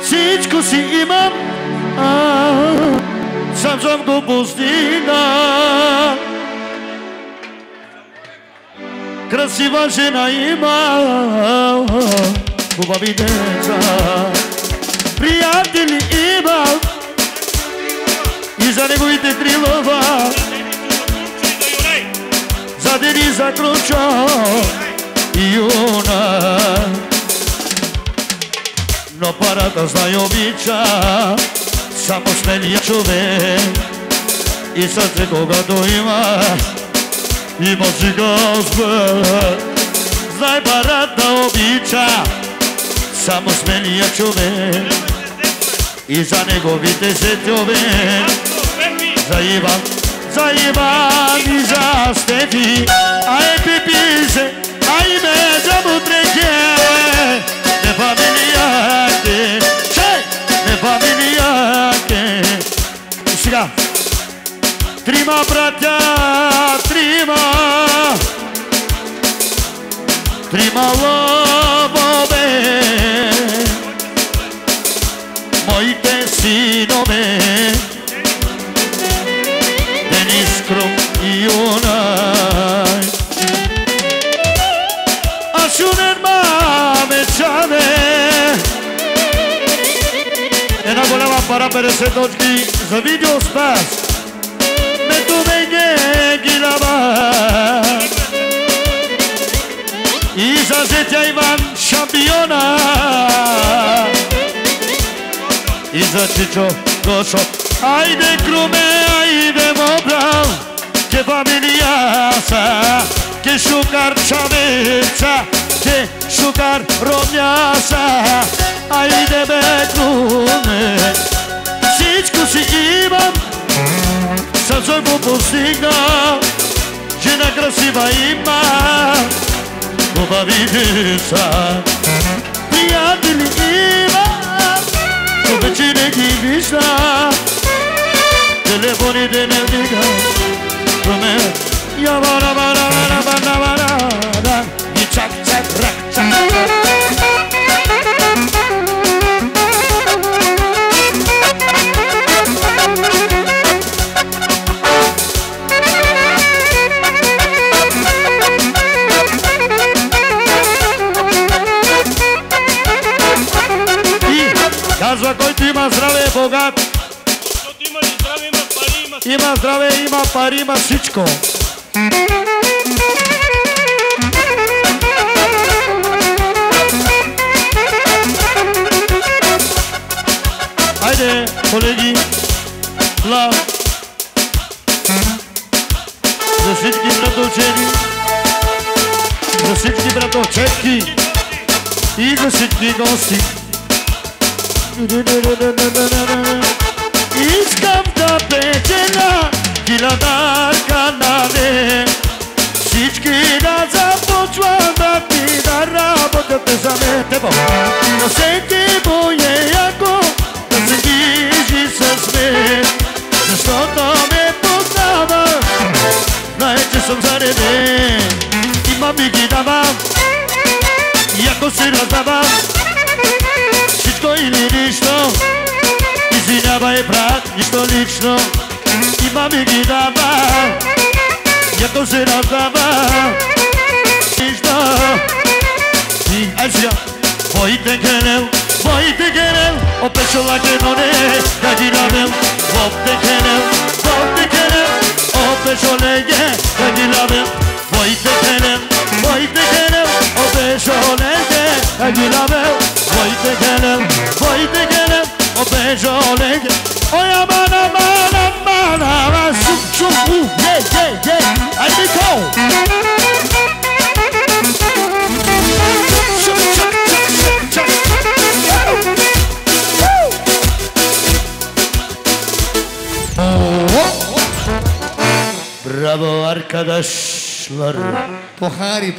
Всичко си имам, сам съм го постигнал. Красива жена има, хубави деца, приятели има и за неговите три лъва, за Дени, за Кручо и Юна. Но парата знай обича само смелия човек и сърце когато има си казва. Знай парата обича само смелия човек и за неговите сетове. За Иван и за Стефи, ай Пиписе, ай Меда Мутреке, не фамилияке, не фамилияке. И сега, трима братя, трима лъвове, моите синове, Денис, Крум и Юнай. Аз Юнен мамечане, една голяма пара 50 точки за видеоспас. И за зетя Иван шампиона, и за Чичо Гошо. Айде Круме, айде Мобрал, ке фамилия са, ке шукар чавеца, ке шукар ромяса. Айде бе Круме, всичко си имам, съм го постигнал. Жена красива има, хубави деца, приятели има, но вече не ги вижда. Телефоните не вдига, Круме, ябана-бана-бана-бана-бана, и чак-чак-рак-чак. Казва, който има здраве е богат. Защото има ли здраве, има пари, има всичко. Има здраве, има пари, има всичко. Хайде, колеги, лав за всички братовчени, за всички братовчетки и за всички гости. Искам да печеля хилядарка на ден, всички да започват да ти да работят за мен. Но всеки бое яко да се гижи с мен, защото ме познава, знае, че съм зареден. Има ми ги давам, яко си раздавам, всичко или нищо. Извинявай, брат, нищо лично. Има ми ги дава, яко се раздава, нищо. И ай сега, моите генел, опешола геноне, да ги лавел. Моите генел, опешолеге, да ги лавел. Моите генел, опешолеге, да ги лавел. Моите генел, опешолеге. Оя мана, шум, ай Нико. Браво, arkadaşlar. Похари.